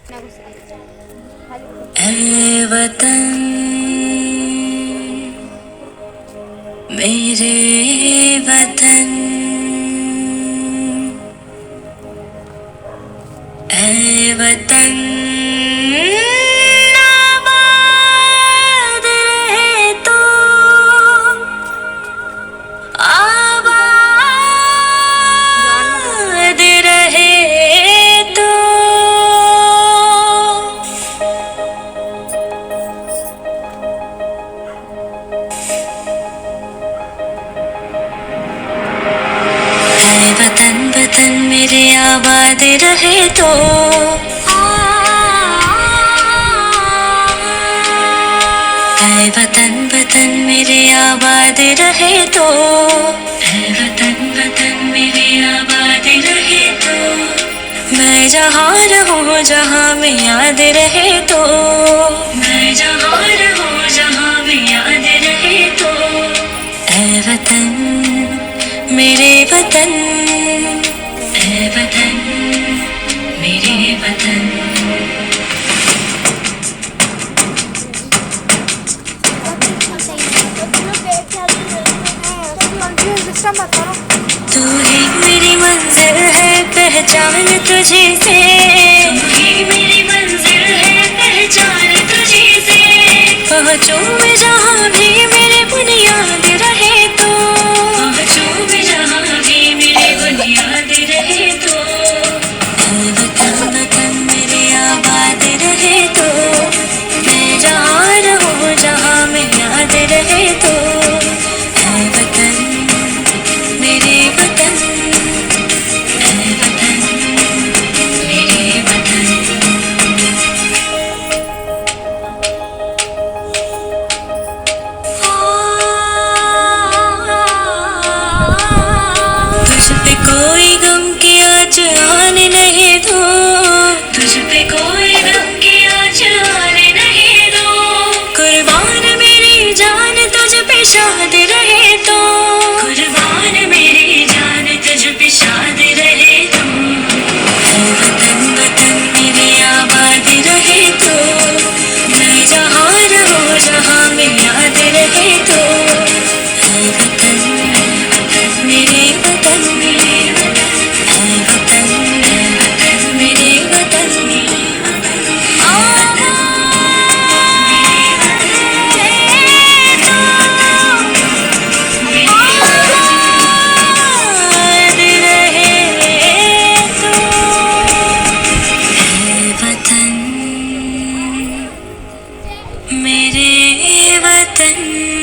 ऐ वतन मेरे वतन, ऐ वतन आबाद रहे तो, आबाद रहे तो। वतन वतन मेरे आबाद रहे तो, ऐ वतन वतन मेरे आबाद रहे तो, ऐ वतन वतन मेरे आबाद रहे तो। मैं जहाँ रहूँ जहाँ में याद रहे तो, मैं जहाँ रहूँ जहाँ में याद रहे तो। ऐ वतन मेरे वतन, ऐ वतन मेरे वतन। तू ही मेरी मंजिल है पहचान तुझे से, तू ही मेरी मंजिल है पहचान तुझे से। पहुँचूं मैं जहाँ भी मेरे बुनियाद रहे तो, पहुँचूं मैं जहाँ भी मेरे बुनियाद रहे तो। ऐ वतन वतन मेरे आबाद रहे तो, मैं जहाँ रहूँ जहाँ में याद रहे तो। ऐ वतन मेरे वतन, ऐ वतन मेरे वतन। तुझ पे कोई गम की आँच आने नहीं दो, तुझ पे कोई गम की आँच आने नहीं दो। कुर्बान मेरी जान तुझ पे शाद रहे तो, कुर्बान मेरी जान तुझ पे शाद रहे तो। ऐ वतन वतन मेरे आबाद रहे तो, मैं जहाँ रहूँ जहाँ में याद रहे तो। ऐ वतन मेरे वतन, ऐ वतन मेरे वतन। आबाद रहे तो, ऐ वतन मेरे वतन।